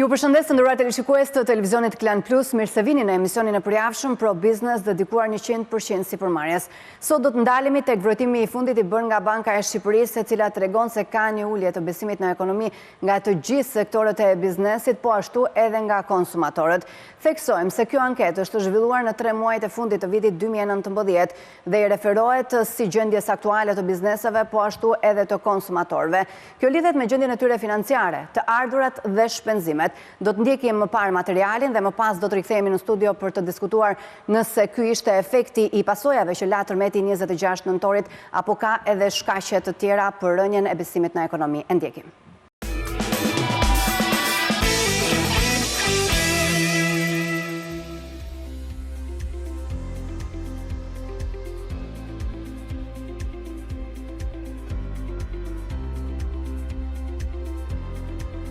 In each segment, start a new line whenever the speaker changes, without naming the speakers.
Ju përshëndes të nderuar televizionistë të televizionit Klan Plus, mirë se vini në emisionin e përjavshëm Pro Business dedikuar 100% sipërmarrjes. Sot do të ndalemi tek vërtetimi i fundit i bërë nga Banka e Shqipërisë, e cila tregon se ka një ulje të besimit në ekonomi nga të gjithë sektorët e biznesit, po ashtu edhe nga konsumatorët. Theksojmë se kjo anketë është zhvilluar në 3 muajt e fundit të vitit 2019 dhe i referohet si gjendjes aktuale të bizneseve, po ashtu edhe të konsumatorëve. Kjo lidhet me gjendjen e tyre financiare, të ardhurat dhe shpenzimet. Do të ndjekim më parë materialin dhe më pas do të rikthehemi në studio për të diskutuar nëse ky ishte efekti i pasojave që la tërmeti 26 nëntorit apo ka edhe shkaqe të tjera për rënien e besimit në ekonomi. E ndjekim.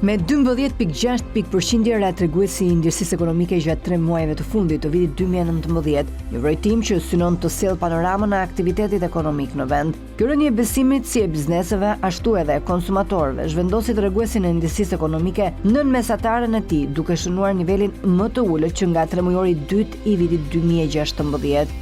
Me 12.6% ra treguesi i ndjersisë ekonomike gjatë 3 muajve të fundit të vitit 2019, një vërejtim që synon të sjellë panoramën e aktivitetit ekonomik në vend. Kjo rënje e besimit si e bizneseve, ashtu edhe e konsumatorëve, zhvendosi treguesin e ndjersisë ekonomike nën mesataren e tij, duke shënuar nivelin më të ulët që nga 3 mujori i dytë i vitit 2016.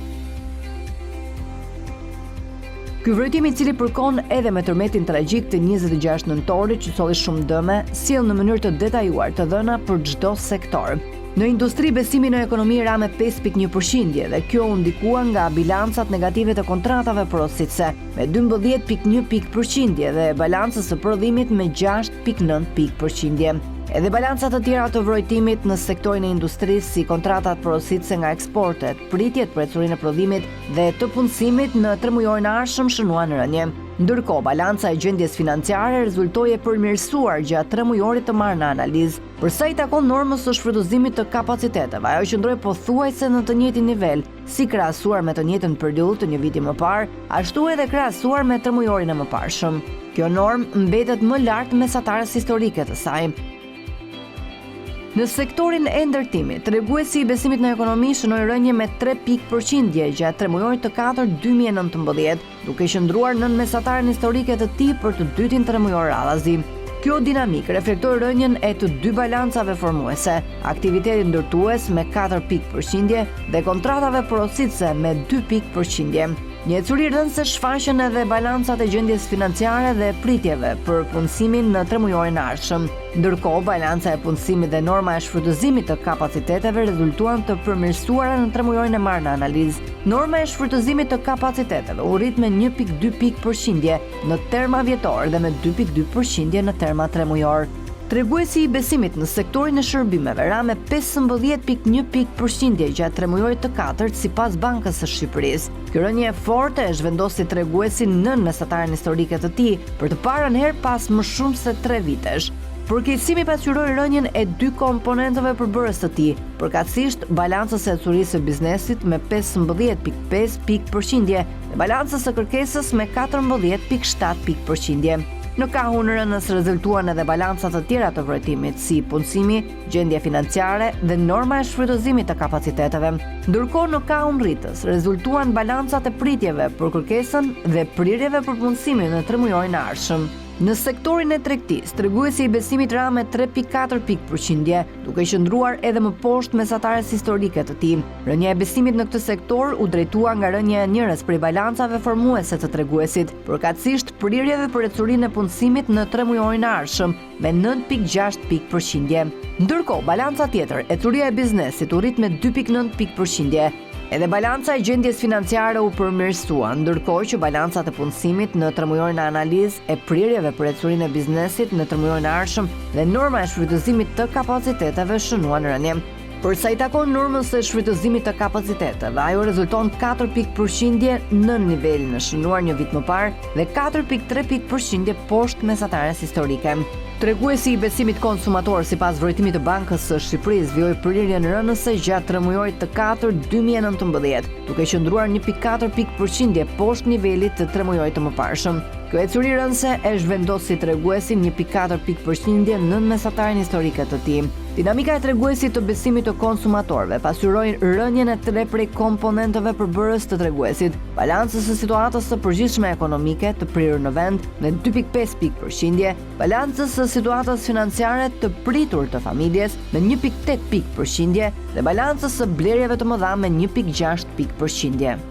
Ky vërejtim, i cili përkon edhe me tërmetin tragjik të 26 nëntorit që solli shumë dëme, sjell në mënyrë të detajuar të dhëna për çdo sektor. Në industri besimi në ekonomi ra me 5.1% dhe kjo u ndikua nga bilancat negative të kontratave porositëse me 12.1% dhe balancës së prodhimit me 6.9%. Edhe balancat të tjera të vërejtimit në sektorin e industrisë si kontratat porositëse nga eksportet, pritjet për ecurinë e prodhimit dhe të punësimit në 3 mujorin e ardhshëm shënuan rënje. Ndërkohë, balanca e gjendjes financiare rezultoi e përmirësuar gjatë 3 mujorit të marrë në analizë. Për sa i takon normës së shfrytëzimit të kapaciteteve, ajo qëndroi pothuajse në të njëjtin nivel, si krahasuar me të njëjtën periudhë të një viti më parë, ashtu edhe krahasuar me 3 mujorin e mëparshëm. Kjo normë mbetet më lart mesatarës historike të saj. Në sektorin e ndërtimit, treguesi i besimit në ekonomi shënoi rënje me 3% gjatë 3 mujorit të 4 2019, duke qëndruar nën mesataren historike të tij për të dytin 3 mujor radhazi. Kjo dinamik reflektoi rënjen e të dy balancave formuese, aktivitetit ndërtues me 4% dhe kontratave porositëse me 2%. Një ecuri rëndëse shfaqen edhe balancat e gjendjes financiare dhe pritjeve për punësimin në 3 mujorin e ardhshëm. Ndërkohë, balanca e punësimit dhe norma e shfrytëzimit të kapaciteteve rezultuan të përmirësuara në 3 mujorin e marrë në analizë. Norma e shfrytëzimit të kapaciteteve u rrit me 1.2% në terma vjetor dhe me 2.2% në terma 3 mujor. Treguesi i besimit në sektorin e shërbimeve ra me 15.1% gjatë 3 mujorit të 4 sipas Bankës së Shqipërisë. Kjo rënje e fortë e zhvendosi treguesin nën mesataren historike të tij për të parën herë pas më shumë se 3 vitesh. Përkeqësimi pasqyroi rënjen e dy komponenteve përbërës të tij, përkatësisht balancës së ecurisë së biznesit me 15.5% dhe balancës së kërkesës me 14.7%. Në kahun rënës rezultuan edhe balancat të tjera të vërejtimit, si punësimi, gjendja financiare dhe norma e shfrytëzimit të kapaciteteve. Ndërkohë në kahun rritës rezultuan balancat e pritjeve për kërkesën dhe prirjeve për punësimin në 3 mujorin e ardhshëm. Në sektorin e tregtisë, treguesi i besimit ra me 3.4%, duke qëndruar edhe më poshtë mesatares historike të tij. Rënja e besimit në këtë sektor u drejtua nga rënja e njërës prej balancave formuese të treguesit, përkatësisht prirjeve për ecurinë e punësimit në 3 mujorin e ardhshëm me 9.6%. Ndërkohë, balanca tjetër, ecuria e biznesit, u rrit me 2.9%. Edhe balanca e gjendjes financiare u përmirësua, ndërkohë që balancat e punësimit në 3 mujorin e analizë e prirjeve për ecurinë e biznesit në 3 mujorin e ardhshëm dhe norma e shfrytëzimit të kapaciteteve shënuan rënje. Për sa i takon normës së shfrytëzimit të kapaciteteve, ajo rezulton 4% nën nivelin e shënuar një vit më parë dhe 4.3% poshtë mesatares historike. Treguesi i besimit konsumator sipas vërejtimit të Bankës së Shqipërisë vjoi prirjen rënëse gjatë 3 mujorit të 4 2019, duke qëndruar 1.4% poshtë nivelit të 3 mujorit të mëparshëm. Kjo ecuri rënëse e zhvendosi treguesin 1.4% nën mesataren historike të tij. Dinamika e treguesit të besimit të konsumatorëve pasqyroi rënjen e 3 prej komponenteve përbërës të treguesit, balancës së situatës së përgjithshme ekonomike të prirur në vend me 2.5%, balancës së situatës financiare të pritur të familjes me 1,8% dhe balancës së blerjeve të mëdha me 1,6%.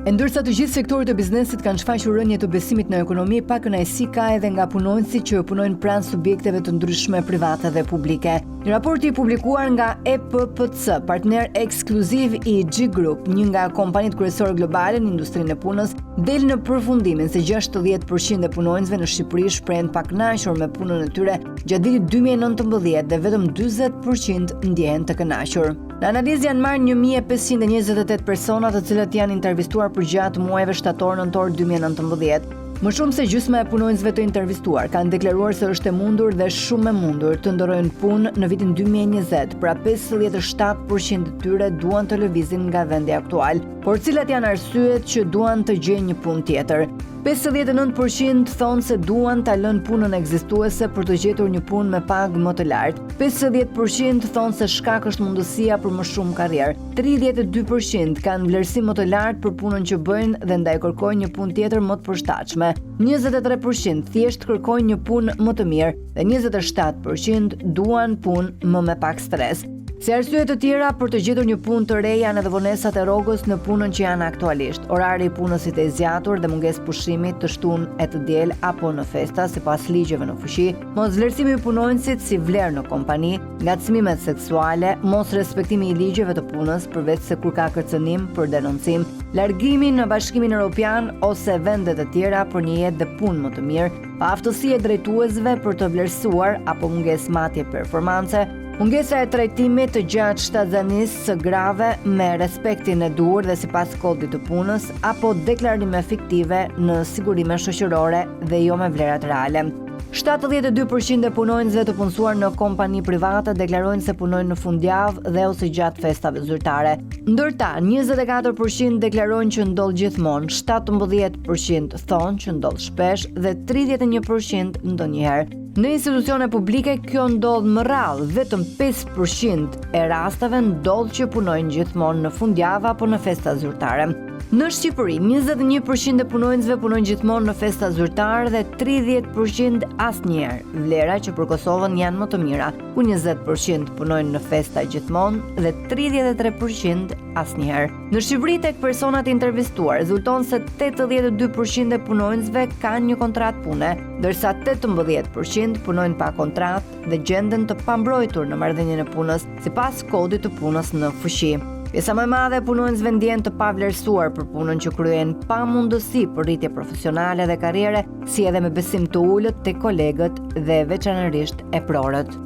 Ndërsa të gjithë sektorët e biznesit kanë shfaqur rënje të besimit në ekonomi, pa kënaqësi ka edhe nga punonjësit që punojnë pranë subjekteve të ndryshme private dhe publike. Një raport i publikuar nga EPPC, partner ekskluziv i G Group, një nga kompanitë kryesore globale në industrinë e punës, del në përfundimin se 60% e punonjësve në Shqipëri shprehen pa kënaqur me punën e tyre gjatë vitit 2019 dhe vetëm 40% ndjehen të kënaqur. Në analizë janë marrë 1528 persona të cilët janë intervistuar për gjatë muajve shtator-nëntor 2019. Më shumë se gjysma e punonjësve të intervistuar kanë deklaruar se është e mundur dhe shumë e mundur të ndërrojnë punë në vitin 2020, pra 57% të tyre duan të lëvizin nga vendi aktual, por cilat janë arsyet që duan të gjejnë një punë tjetër. 59% thonë se duan ta lënë punën ekzistuese për të gjetur një punë me pagë më të lartë. 50% thonë se shkak është mundësia për më shumë karrierë. 32% kanë vlerësim më të lartë për punën që bëjnë dhe ndaj kërkojnë një punë tjetër më të përshtatshme. 23% thjesht kërkojnë një punë më të mirë dhe 27% duan punë më me pak stres. Si arsye të tjera për të gjetur një punë të re janë edhe vonesat e rrogës në punën që janë aktualisht, orari i punës i të zgjatur dhe mungesë pushimit të shtunë e të diel apo në festa sipas ligjeve në fuqi, mos vlerësimi i punonjësit si vlerë në kompani, ngacmimet seksuale, mos respektimi i ligjeve të punës përveç se kur ka kërcënim për denoncim, largimi në Bashkimin Evropian ose vende të tjera për një jetë dhe punë më të mirë, pa aftësi e drejtuesve për të vlerësuar apo mungesë matje performance, mungesa e trajtimit të gjatë shtatzanisë së grave me respektin e duhur dhe sipas kodit të punës apo deklarime fiktive në sigurime shoqërore dhe jo me vlerat reale. 72% e punonjësve të punësuar në kompani private deklarojnë se punojnë në fundjavë dhe ose gjatë festave zyrtare. Ndërta, 24% deklarojnë që ndodh gjithmonë, 17% thonë që ndodh shpesh dhe 31% ndonjëherë. Në institucione publike kjo ndodh më rrallë, vetëm 5% e rasteve ndodh që punojnë gjithmonë në fundjavë apo në festa zyrtare. Në Shqipëri, 21% e punonjësve punojnë gjithmonë në festa zyrtare dhe 30% asnjëherë, vlera që për Kosovën janë më të mira, ku 20% punojnë në festa gjithmonë dhe 33% asnjëherë. Në Shqipëri tek personat intervistuar rezulton se 82% e punonjësve kanë një kontratë pune, ndërsa 18% punojnë pa kontratë dhe gjenden të pambrojtur në marrëdhënien e punës sipas kodit të punës në fuqi. Pjesa më e madhe e punonjësve ndjehen të pavlerësuar për punën që kryejnë pa mundësi për rritje profesionale dhe karriere, si edhe me besim të ulët tek kolegët dhe veçanërisht e prorët.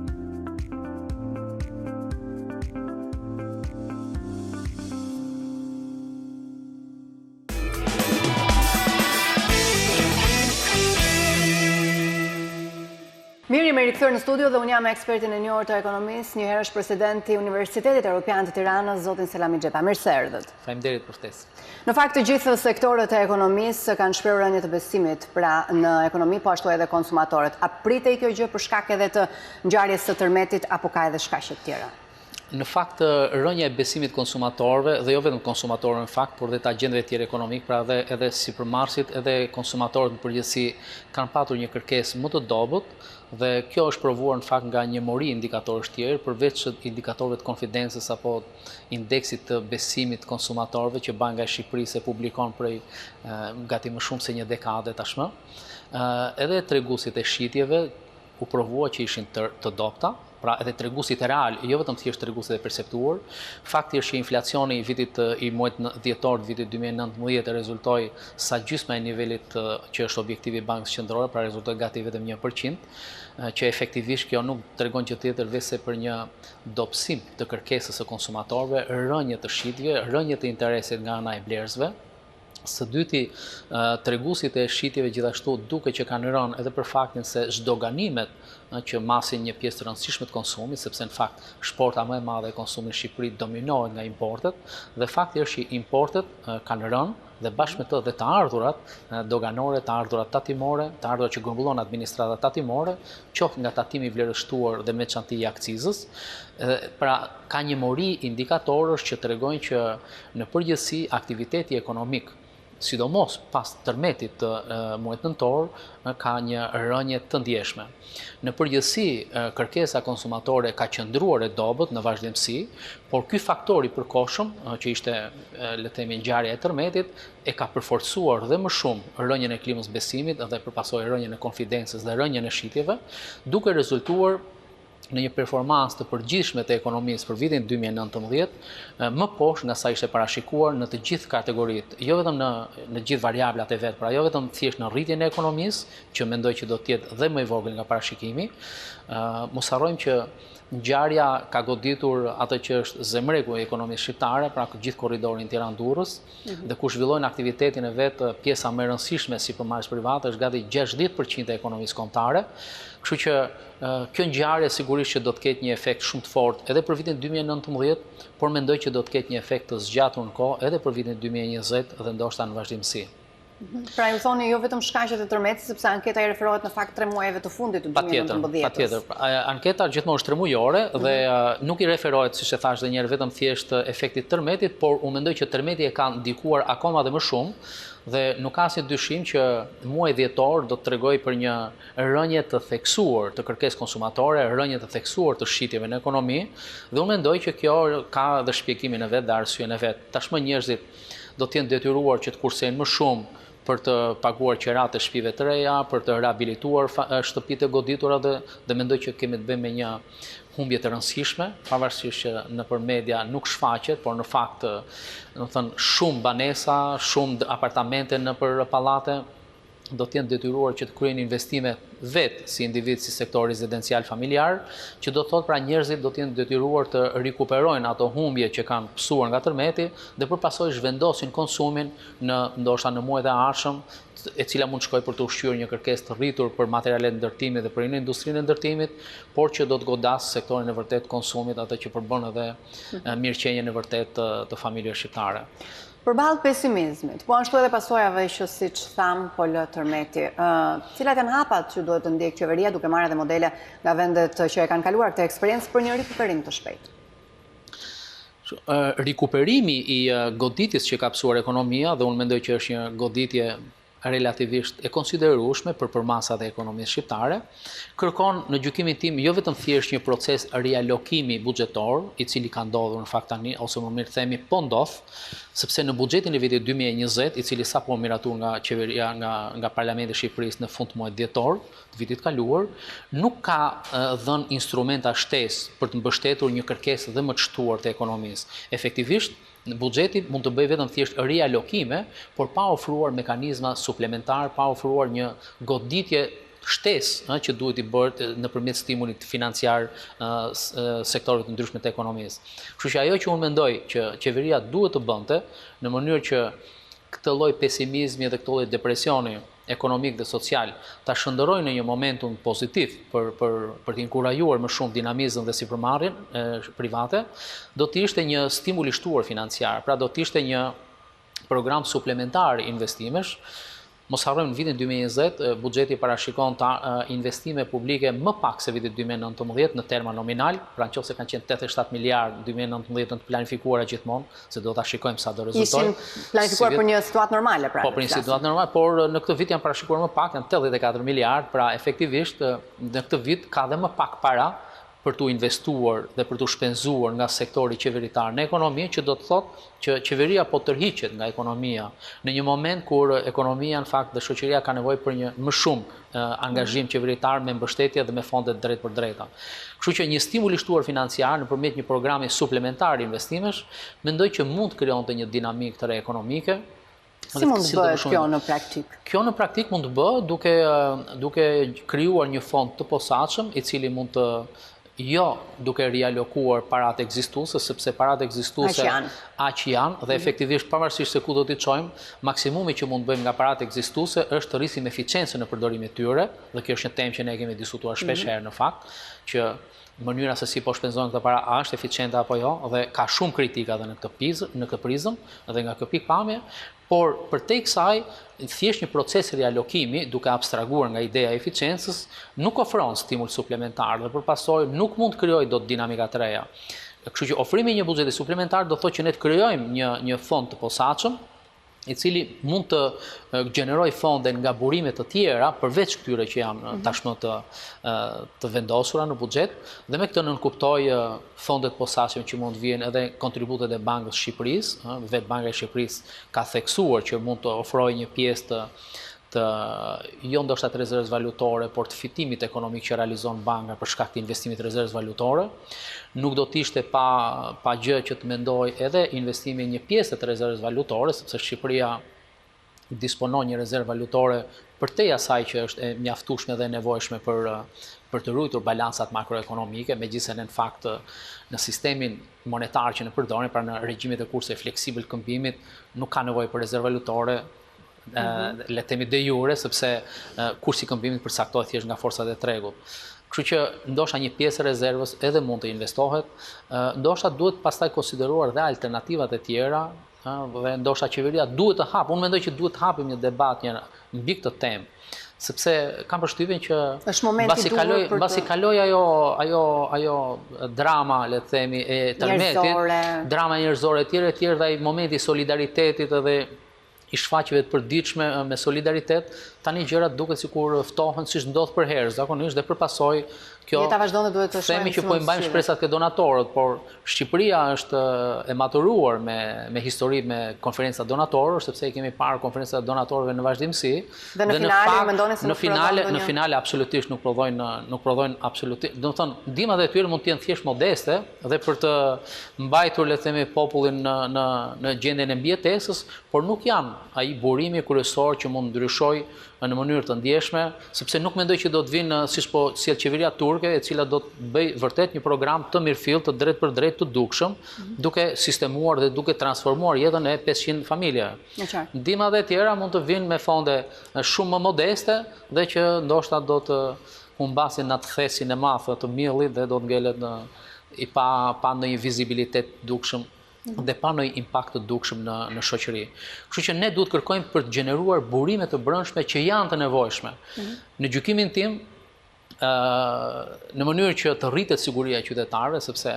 Mirë, jemi rikthyer në studio dhe unë jam ekspertin e njohur të ekonomisë, një herësh presidenti i Universitetit Evropian të Tiranës, zotin Selami Xhepa. Mirë se erdhët.
Faleminderit për ftesë.
Në fakt të gjithë sektorët e ekonomisë kanë shprehur rënje të besimit pra në ekonomi, po ashtu edhe konsumatorët. A pritej kjo gjë për shkak edhe të ngjarjes së tërmetit apo ka edhe shkaqe të tjera?
Në fakt, rënja e besimit konsumatorëve, dhe jo vetëm konsumatorëve në fakt, por dhe të agjendëve tjerë ekonomik, pra edhe sipërmarrësit, edhe konsumatorët në përgjithësi kanë patur një kërkesë më të dobët, dhe kjo është provuar në fakt nga një mori indikatorësh tjerë, përveç indikatorëve të konfidencës apo indeksit të besimit konsumatorëve që Banka e Shqipërisë e publikon prej gati më shumë se një dekade tashmë. Edhe treguesit e shitjeve u provua që ishin të dobta, pra edhe treguesit e real, jo vetëm thjesht treguesit e perceptuar. Fakti është që inflacioni i muajit dhjetor të vitit 2019 rezultoi sa gjysma e nivelit që është objektivi i Bankës Qendrore, pra rezultoi gati vetëm 1%, që efektivisht kjo nuk tregon gjë tjetër veçse për një dobësim të kërkesës së konsumatorëve, rënje të shitjeve, rënje të interesit nga ana e blerësve, Së dyti, treguesit e shitjeve gjithashtu duke që kanë rënë edhe për faktin se zdoganimet që masin një pjesë të rëndësishme të konsumit, sepse në fakt shporta më e madhe e konsumit në Shqipëri dominohet nga importet, dhe fakti është që importet kanë rënë dhe bashkë me të dhe të ardhurat doganore, të ardhurat tatimore, të ardhurat që grumbullon administrata tatimore, qoftë nga tatimi i vlerështuar dhe veçantia e akcizës. Pra ka një mori indikatorësh që tregojnë që në përgjithësi aktiviteti ekonomik, sidomos pas tërmetit të muajit nëntor, ka një rënje të ndjeshme. Në përgjithësi, kërkesa konsumatore ka qëndruar e dobët në vazhdimsi, por ky faktor i përkohshëm, që ishte le të themi ngjarja e tërmetit, e ka përforcuar dhe më shumë rënjen e klimës besimit dhe përpasoj rënjen e konfidencës dhe rënjen e shitjeve, duke rezultuar në një performancë të përgjithshme të ekonomisë për vitin 2019, më poshtë nga sa ishte parashikuar në të gjithë kategoritë, jo vetëm në gjithë variablat e vet, pra jo vetëm thjesht në rritjen e ekonomisë, që mendoj që do të jetë dhe më i vogël nga parashikimi. Mos harrojmë që ngjarja ka goditur atë që është zemregu e ekonomisë shqiptare, pra gjithë korridorin Tiranë-Durrës, dhe ku zhvillojnë aktivitetin e vet pjesa më e rëndësishme si përmarrës private është gati 60% e ekonomisë kombëtare. Kështu që kjo ngjarje sigurisht që do të ketë një efekt shumë të fortë edhe për vitin 2019, por mendoj që do të ketë një efekt të zgjatur në kohë edhe për vitin 2020 dhe ndoshta në vazhdimsi.
Pra ju thoni jo vetëm shkaqet e tërmetit, sepse anketa i referohet në fakt 3 muajve të fundit të 2019.
Patjetër. Anketa gjithmonë është 3 muajore dhe nuk i referohet, siç e thash edhe një herë, vetëm thjesht efektit tërmetit, por unë mendoj që tërmeti e ka ndikuar akoma dhe më shumë dhe nuk ka asnjë dyshim që muaji dhjetor do të tregojë për një rënje të theksuar të kërkesës konsumatore, rënje të theksuar të shitjeve në ekonomi, dhe unë mendoj që kjo ka dhe shpjegimin e vet dhe arsyeën e vet. Tashmë njerëzit do të jenë detyruar që të kursejnë më shumë për të paguar qerat e shtëpive të reja, për të rehabilituar shtëpitë e goditura dhe mendoj që kemi të bëjmë me një humbje të rëndësishme, pavarësisht që nëpër media nuk shfaqet, por në fakt, shumë banesa, shumë apartamente nëpër pallate do të jenë detyruar që të kryejnë investime vetë si individ, si sektor rezidencial familjar, që do të thotë pra njerëzit do të jenë detyruar të rikuperojnë ato humbje që kanë pësuar nga tërmeti dhe përpasoj zhvendosin konsumin ndoshta në muajt e ardhshëm, e cila mund shkojë për të ushqyer një kërkesë të rritur për materialet ndërtimi dhe për industrinë e ndërtimit, por që do të godasë sektorin e vërtet konsumit, atë që përbën edhe mirëqenjen e vërtet të familjeve shqiptare.
Përballë pesimizmit, po ashtu edhe pasojave që siç tham po lë tërmeti, cilat janë hapat që duhet të ndjekë qeveria duke marrë edhe modele nga vendet që e kanë kaluar këtë eksperiencë për një rikuperim të shpejtë?
Rikuperimi i goditjes që ka pësuar ekonomia, dhe unë mendoj që është një goditje relativisht e konsiderueshme për përmasat e ekonomisë shqiptare, kërkon në gjykimin tim jo vetëm thjesht një proces rialokimi buxhetor, i cili ka ndodhur në fakt tani, ose më mirë themi po ndodh, sepse në buxhetin e vitit 2020, i cili sapo miratuar nga qeveria nga Parlamenti i Shqipërisë në fund të muajit dhjetor të vitit kaluar, nuk ka dhënë instrumenta shtesë për të mbështetur një kërkesë dhe më të shtuar të ekonomisë. Efektivisht, buxheti mund të bëjë vetëm thjesht rialokime, por pa ofruar mekanizma suplementar, pa ofruar një goditje shtesë që duhet i bërë nëpërmjet stimulit financiar sektorëve të ndryshme të ekonomisë. Kështu që ajo që unë mendoj që qeveria duhet të bënte në mënyrë që këtë lloj pesimizmi dhe këtë lloj depresioni ekonomik dhe social ta shëndërojnë në një momentum pozitiv për të inkurajuar më shumë dinamizëm dhe sipërmarrjen private, do të ishte një stimul i shtuar financiar, pra do të ishte një program suplementar i investimesh. Mos harrojmë, në vitin 2020 buxheti parashikon investime publike më pak se vitin 2019 në terma nominal, pra nëse kanë qenë 87 miliardë 2019 të planifikuara gjithmonë, se do ta shikojmë sa do rezultojë.
Ishin planifikuar për një situatë normale, pra.
Po, për një situatë normale, por në këtë vit janë parashikuar më pak, janë 84 miliardë, pra efektivisht në këtë vit ka dhe më pak para për të investuar dhe për të shpenzuar nga sektori qeveritar në ekonomi, që do të thotë që qeveria po tërhiqet nga ekonomia në një moment kur ekonomia në fakt dhe shoqëria ka nevojë për një më shumë angazhim qeveritar me mbështetje dhe me fonde drejt për drejta. Kështu që një stimul i shtuar financiar nëpërmjet një programi suplementar investimesh, mendoj që mund të krijonte një dinamikë të re ekonomike.
Si mund të bëhet kjo në praktik?
Kjo në praktik mund të bëhet duke krijuar një fond të posaçëm, i cili mund të jo duke rialokuar parat ekzistuese, sepse parat ekzistuese aq janë dhe efektivisht pavarësisht se ku do t'i çojmë, maksimumi që mund bëjmë nga parat ekzistuese është të rrisim eficiencën në përdorimin e tyre, dhe kjo është një temë që ne kemi diskutuar shpesh herë në fakt, që mënyra se si po shpenzojnë këto para a është eficiente apo jo, dhe ka shumë kritika edhe në këtë prizëm dhe nga kjo pikpamje, por përtej kësaj thjesht një proces rialokimi duke abstrahuar nga ideja e eficiencës nuk ofron stimul suplementar dhe përpasoj nuk mund të krijojë dot dinamika të reja. Kështu që ofrimi i një buxheti suplementar do thotë që ne të krijojmë një fond të posaçëm i cili mund të gjeneroj fonde nga burime të tjera, përveç këtyre që janë tashmë të vendosura në buxhet, dhe me këtë nënkuptoj fondet posaçme që mund vijnë edhe kontributet e Bankës Shqipërisë, vetë Banka e Shqipërisë ka theksuar që mund të ofrojë një pjesë jo ndoshta të rezervës valutore, por të fitimit ekonomik që realizon banka për shkak të investimit të rezervës valutore. Nuk do të ishte pa gjë që të mendoj edhe investimi një pjesë të rezervës valutore, sepse Shqipëria disponon një rezervë valutore përtej asaj që është e mjaftueshme dhe e nevojshme për të ruajtur balancat makroekonomike, megjithëse në fakt në sistemin monetar që ne përdorim, pra në regjimet e kurse fleksibël këmbimit, nuk ka nevojë për rezervë valutore, le të themi de jure, sepse kursi i këmbimit përcaktohet thjesht nga forcat e tregut. Kështu që ndoshta një pjesë e rezervës edhe mund të investohet, ndoshta duhet pastaj konsideruar dhe alternativat e tjera, dhe ndoshta qeveria duhet të hapë. Unë mendoj që duhet të hapim një debat mbi këtë temë, sepse kam përshtypjen që mbasi kaloi ajo drama, le të themi, e tërmetit, drama njerëzore e tjerë dhe ai momenti i solidaritetit edhe i shfaqjeve të përditshme me solidaritet, tani gjërat duket sikur ftohen siç ndodh për herë, zakonisht dhe përpasoj kjo
jeta vazhdon dhe duhet të shohim
themi që po i mbajmë shpresat ke donatorët, por Shqipëria është e maturuar me histori me konferenca donatorësh, sepse i kemi parë konferencat donatorëve në vazhdimsi.
Dhe në finale mendoni se
në finale absolutisht nuk prodhojnë absolutisht. Do të thonë ndihmat e tyre mund të jenë thjesht modeste dhe për të mbajtur le të themi popullin në gjendjen e mbijetesës, por nuk janë ai burimi kryesor që mund ndryshojë në mënyrë të ndjeshme, sepse nuk mendoj që do të vinë siç po sjell qeveria turke, e cila do të bëjë vërtet një program të mirëfillt, të drejt për drejt të dukshëm, duke sistemuar dhe duke transformuar jetën e 500 familjeve. Ndihmat e tjera mund të vinë me fonde shumë më modeste dhe që ndoshta do të humbasin në atë thesin e madh të mjellit dhe do të ngelet pa ndonjë vizibilitet dukshëm dhe pa ndonjë impakt të dukshëm në shoqëri. Kështu që ne duhet kërkojmë për të gjeneruar burime të brendshme që janë të nevojshme. Në gjykimin tim, në mënyrë që të rritet siguria e qytetarëve, sepse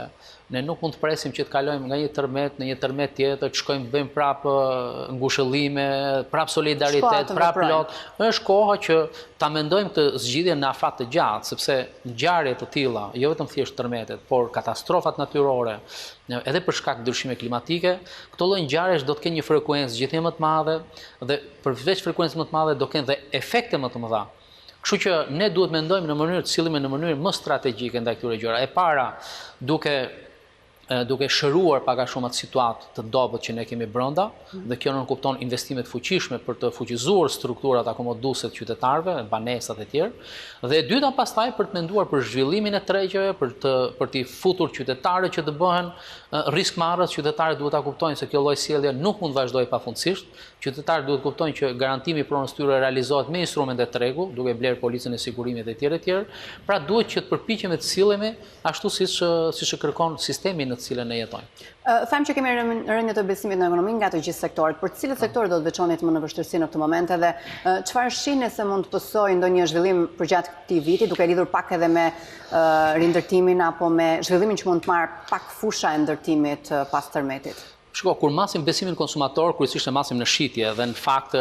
ne nuk mund të presim që të kalojmë nga një tërmet në një tërmet tjetër, të shkojmë bëjmë prapë ngushëllime, prapë solidaritet, prapë lot. Është koha që ta mendojmë këtë zgjidhje në afat të gjatë, sepse ngjarje të tilla, jo vetëm thjesht tërmetet, por katastrofat natyrore, edhe për shkak të ndryshimeve klimatike, këto lloj ngjarjesh do të kenë një frekuencë gjithnjë më të madhe dhe përveç frekuencës më të madhe do kenë dhe efekte më të mëdha. Kështu që ne duhet mendojmë në mënyrë të sillemi në mënyrë më strategjike ndaj këtyre gjëra. E para, duke shëruar pak a shumë atë situatë të dobët që ne kemi brenda, dhe kjo nënkupton investime të fuqishme për të fuqizuar strukturat akomoduese të qytetarëve, banesat e tjerë, dhe e dyta pastaj për të menduar për zhvillimin e tregjeve, për t'i futur qytetarët që të bëhen riskmarrës. Qytetarët duhet ta kuptojnë se kjo lloj sjellje nuk mund të vazhdojë pafundësisht. Qytetarët duhet kuptojnë që garantimi i pronës tyre realizohet me instrumente të rregull, duke blerë policën e sigurimit e tjerë. Pra duhet që të përpiqemi të sillemi ashtu siç e kërkon sistemi në të cilën ne jetojmë.
Them që kemi rënje të besimit në ekonomi nga të gjithë sektorët, për cilët sektorë do të veçonit më në vështirësi në këtë moment dhe çfarë shihni se mund të pësojë ndonjë zhvillim përgjatë këtij viti, duke lidhur pak edhe me rindërtimin apo me zhvillimin që mund të marrë pak fusha e ndërtimit pas tërmetit?
Shiko, kur masim besimin konsumator, kryesisht e masim në shitje dhe në fakt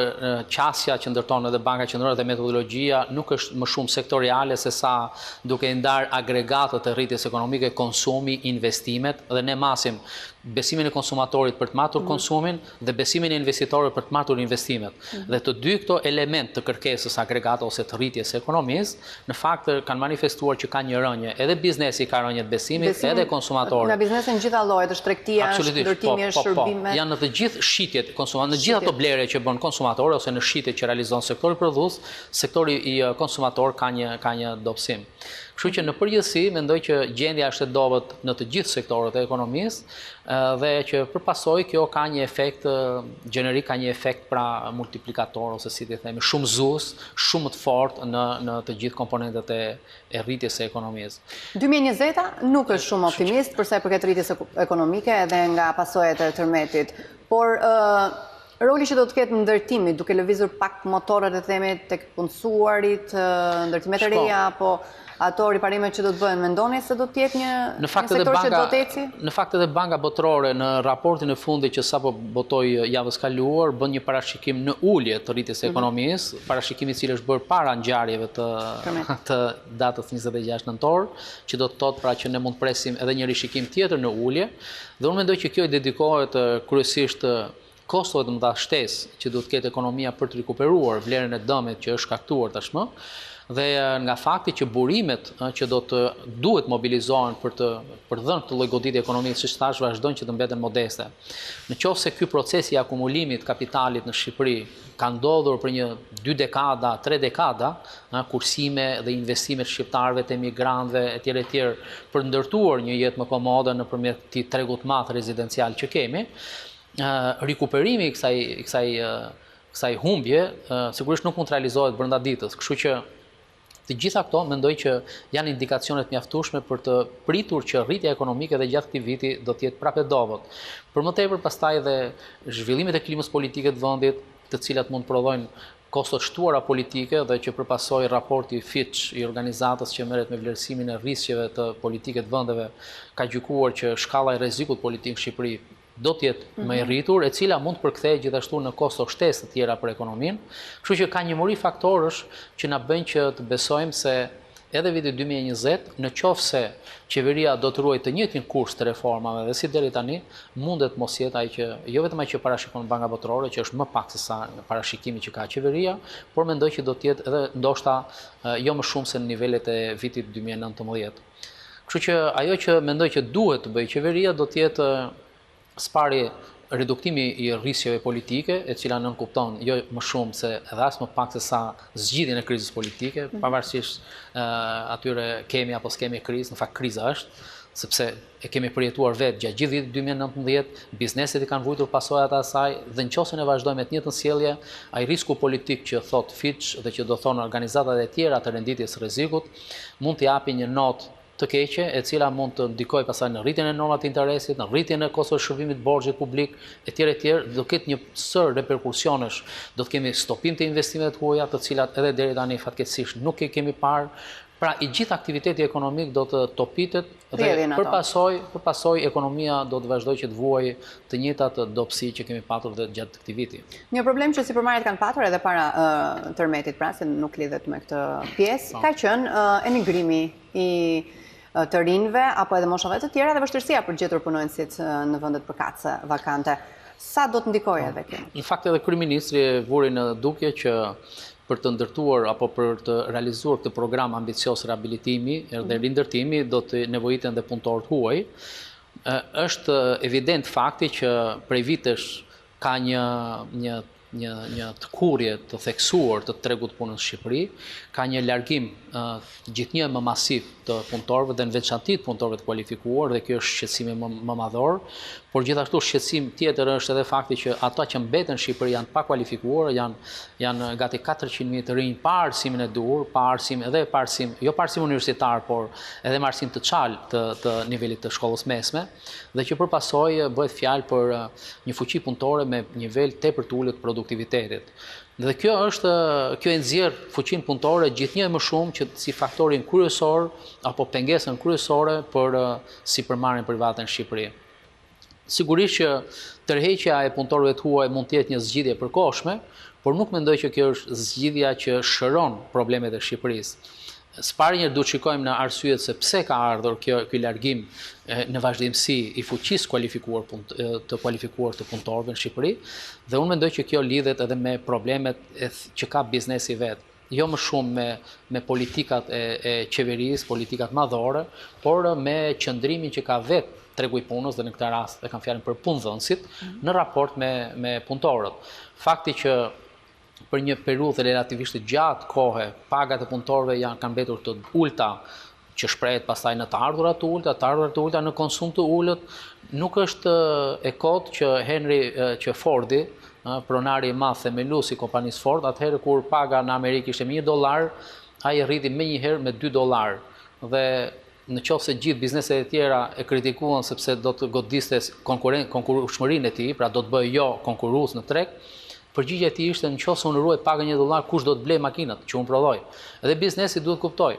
qasja që ndërton edhe Banka Qendrore dhe metodologjia nuk është më shumë sektoriale se sa duke ndarë agregatët e rritjes ekonomike, konsumi, investimet, dhe ne masim besimin e konsumatorit për të matur konsumin dhe besimin e investitorit për të matur investimet. Dhe të dy këto element të kërkesës agregate ose të rritjes ekonomisë, në fakt kanë manifestuar që ka një rënje. Edhe biznesi ka rënje të besimit, edhe konsumatori.
Nga biznesi në gjitha llojet, është tregtia, është ndërtimi, është shërbimet.
Janë në të gjithë shitjet në gjithë ato blerje që bën konsumatori ose në shitjet që realizon sektori prodhues, sektori i konsumator ka një dobësim. Kështu që në përgjithësi mendoj që gjendja është e dobët në të gjithë sektorët e ekonomisë dhe që përpasoj kjo ka një efekt gjenerik, ka një efekt pra multiplikator ose si ti themi shumëzues, shumë të fortë në të gjithë komponentët e rritjes së ekonomisë.
2020 nuk është shumë optimist për sa i përket rritjes ekonomike edhe nga pasojat e tërmetit, por roli që do të ketë ndërtimi, duke lëvizur pak motorët e themi tek punësuarit, ndërtimet e reja apo ato riparimet që do të bëhen, mendoni se do të jetë një sektor që do të eci?
Në fakt edhe Banka Botërore në raportin e fundit që sapo botoi javës kaluar bën një parashikim në ulje të rritjes së ekonomisë, parashikimi i cili është bërë para ngjarjeve të datës 26 nëntor, që do të thotë pra që ne mund të presim edhe një rishikim tjetër në ulje, dhe unë mendoj që kjo i dedikohet kryesisht kostove të mëdha shtesë që duhet të ketë ekonomia për të rikuperuar vlerën e dëmit që është shkaktuar tashmë, dhe nga fakti që burimet që duhet mobilizohen për dhënë këtë lloj goditje ekonomike, siç thash, vazhdojnë që të mbeten modeste. Në qoftë se ky proces i akumulimit kapitalit në Shqipëri ka ndodhur për një 2 dekada, 3 dekada, kursime dhe investimet shqiptarëve të emigrantëve etj për ndërtuar një jetë më komode nëpërmjet këtij tregut madh rezidencial që kemi, rikuperimi i kësaj humbje sigurisht nuk mund të realizohet brenda ditës, kështu që të gjitha këto mendoj që janë indikacionet mjaftueshme për të pritur që rritja ekonomike dhe gjatë këtij viti do të jetë prapë dobët. Për më tepër pastaj dhe zhvillimet e klimës politike të vendit, të cilat mund të prodhojnë kostot shtuara politike dhe që përpasoj raporti Fitch i organizatës që merret me vlerësimin e rrezikeve të politike të vendeve ka gjykuar që shkalla e rrezikut politik në Shqipëri do të jetë më e rritur, e cila mund të përkthejë gjithashtu në kosto shtesë të tjera për ekonominë. Kështu që ka një muri faktorësh që na bëjnë që të besojmë se edhe viti 2020, në qoftë se qeveria do të ruajë të njëjtin kurs të reformave dhe si deri tani, mundet mos jetë ai që jo vetëm ai që parashikon Banka Botërore, që është më pak se sa parashikimi që ka qeveria, por mendoj që do të jetë edhe ndoshta jo më shumë se në nivelet e vitit 2019. Kështu që ajo që mendoj që duhet të bëjë qeveria do të jetë spari reduktimi i rrisjeve politike, e cila nënkupton jo më shumë se edhe as më pak se sa zgjidhjen e krizës politike, pavarësisht atyre kemi apo s'kemi krizë, në fakt kriza është, sepse e kemi përjetuar vetë gjatë gjithë vitit 2019, bizneset i kanë vujtur pasojat e asaj, dhe nëse ne vazhdojmë me të njëjtën sjellje, ai risku politik që thot Fitch dhe që do thonë organizatat e tjera të renditjes së rrezikut, mund të japi një notë të keqe, e cila mund të ndikojë pastaj në rritjen e normave të interesit, në rritjen e kostove të shërbimit borxhit publik, etj, do ketë një sër reperkusionesh, do të kemi stopim të investimeve të huaja, të cilat edhe deri tani fatkeqësisht nuk e kemi parë. Pra i gjithë aktiviteti ekonomik do të topitet dhe përpasoj ekonomia do të vazhdojë që të vuajë të njëjtat dobësi që kemi patur dhe gjatë këtij viti.
Një problem që supermarketet kanë patur edhe para tërmetit, pra se nuk lidhet me këtë pjesë, ka qenë emigrimi i të rinjve apo edhe moshave të tjera dhe vështirësia për gjetur punonësit në vendet përkatëse vakante. Sa do të ndikojë edhe kjo?
Në fakt edhe kryeministri vuri në dukje që për të ndërtuar apo për të realizuar këtë program ambicios rehabilitimi dhe rindërtimi do të nevojiten dhe punëtorët huaj. Është evident fakti që prej vitesh ka një tkurrje të theksuar të tregut punës në Shqipëri, ka një largim gjithnjë më masiv të punëtorëve dhe në veçantë të punëtorëve të kualifikuar, dhe kjo është shqetësimi më madhor, por gjithashtu shqetësim tjetër është edhe fakti që ata që mbeten në Shqipëri janë pa kualifikuar, janë gati 400.000 të rinj pa arsimin e duhur, jo pa arsim universitar, por edhe me arsim të çaltë të nivelit të shkollës mesme, dhe që përpasoj bëhet fjalë për një fuqi punëtore me nivel tepër të ulët produktivitetit. Dhe kjo e nxjerr fuqinë punëtore gjithnjë më shumë që si faktorin kryesor apo pengesën kryesore për sipërmarrjen private në Shqipëri. Sigurisht që tërheqja e punëtorëve të huaj mund të jetë një zgjidhje përkohshme, por nuk mendoj që kjo është zgjidhja që shëron problemet e Shqipërisë. S'pari duhet të shikojmë në arsyet se pse ka ardhur ky largim në vazhdimsi i fuqisë të kualifikuar të punëtorëve në Shqipëri, dhe unë mendoj që kjo lidhet edhe me problemet që ka biznesi vet. Jo më shumë me politikat e qeverisë, politikat madhore, por me qëndrimin që ka vetë tregu i punës, dhe në këtë rast e kam fjalën për punëdhënësit, në raport me punëtorët. Fakti që për një periudhë relativisht të gjatë kohe, pagat e punëtorëve kanë mbetur të ulta që shprehet pastaj në të ardhurat të ulta, në konsum të ulët. Nuk është e kot që Fordi, pronari i madh themelues i kompanisë Ford, atëherë kur paga në Amerikë ishte me $1, ai rriti menjëherë me $2. Dhe në qoftë se gjithë bizneset e tjera e kritikuan sepse do të godiste konkurrueshmërinë e tij, pra do të bëjë jo konkurrues në treg, përgjigjja e tij ishte në qoftë se unë ruaj paga $1, kush do të blej makinat që unë prodhoj. Edhe biznesi duhet kuptoj.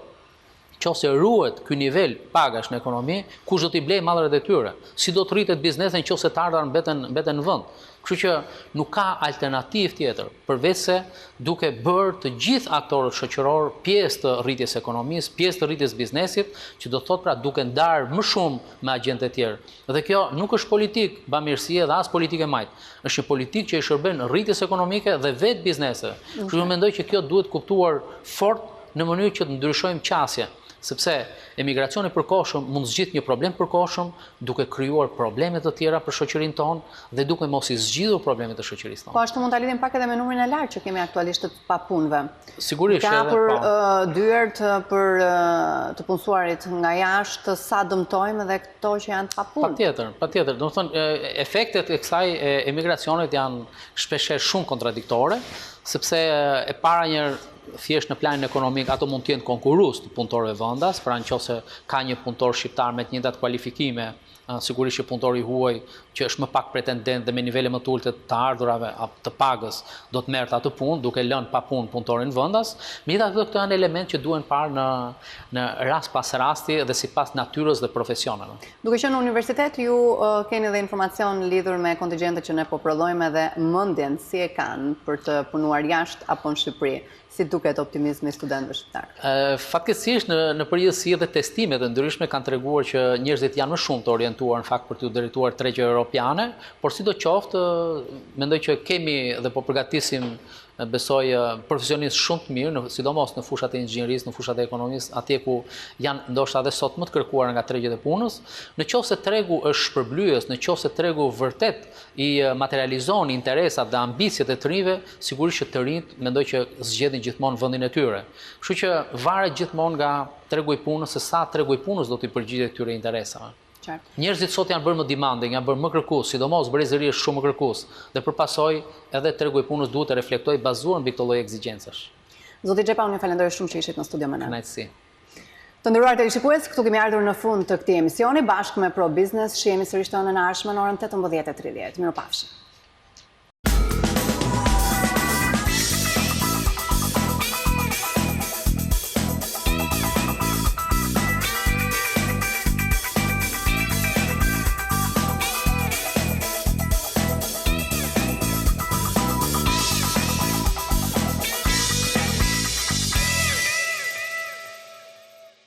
Nëse ruhet ky nivel pagash në ekonomi, kush do t'i blej mallrat e tyre? Si do të rritet biznesi nëse të ardhurat mbeten në vend? Kështu që nuk ka alternativë tjetër, përveç se duke bërë të gjithë aktorët shoqëror pjesë të rritjes ekonomisë, pjesë të rritjes biznesit, që do të thotë pra duke ndarë më shumë me agjentë të tjerë. Dhe kjo nuk është politik bamirësie dhe as politike majt. Është një politikë që i shërben rritjes ekonomike dhe vetë bizneseve. Kështu që mendoj që kjo duhet kuptuar fort në mënyrë që të ndryshojmë qasje. Sepse emigracioni përkohshëm mund zgjidh një problem përkohshëm duke krijuar probleme të tjera për shoqërinë tonë dhe duke mos i zgjidhur problemet e shoqërisë tonë.
Po ashtu mund ta lidhim pak edhe me numrin e lartë që kemi aktualisht të papunëve.
Sigurisht
ka
edhe
për dyert për të punësuarit nga jashtë, sa dëmtojmë edhe këto që janë të papunë.
Patjetër. Do të thonë efektet e kësaj emigracionit janë shpeshherë shumë kontradiktore, sepse e para një thjesht në planin ekonomik ato mund të jenë konkurrues të punëtorëve vendas, pra nëse ka një punëtor shqiptar me të njëjtat kualifikime, sigurisht që punëtori huaj që është më pak pretendent dhe me nivele më të ulta të ardhurave të pagës do të merret atë punë duke lënë pa punë punëtorin vendas. Megjithatë këto janë elementë që duhen parë në rast pas rasti dhe sipas natyrës dhe profesioneve.
Duke qenë në universitet ju keni dhe informacion lidhur me kontingentët që ne po prodhojmë edhe mendjen si e kanë për të punuar jashtë apo në Shqipëri. Si duket optimizmi i studentëve shqiptarë?
Fatkeqësisht në përgjithësi dhe testimet e ndryshme kanë treguar që njerëzit janë më shumë të orientuar në fakt për të drejtuar tregje europiane, por sidoqoftë mendoj që kemi dhe po përgatisim besoj profesionistë shumë të mirë, sidomos në fushat e inxhinierisë, në fushat e ekonomisë, atje ku janë ndoshta edhe sot më të kërkuara nga tregjet e punës. Nëse tregu është shpërblyes, nëse tregu vërtet i materializon interesat dhe ambicjet e të rinjve, sigurisht që të rinjt mendoj që zgjedhin gjithmonë vendin e tyre. Kështu që varet gjithmonë nga tregu i punës se sa tregu i punës do t'i përgjigjet këtyre interesave. Njerëzit sot janë bërë më demanding, janë bërë më kërkues, sidomos brezëria është shumë më kërkues dhe përpasoj edhe tregu i punës duhet të reflektojë bazuar mbi këtë lloj ekzigjencash.
Zoti Xhepa, unë ju falenderoj shumë që ishit në studio me ne.
Kënaqësi.
Të nderuar televizionistë, këtu kemi ardhur në fund të këtij emisioni bashkë me Pro Business. Shihemi sërish në orën e ardhshme në orën 18:30. Mirupafshim.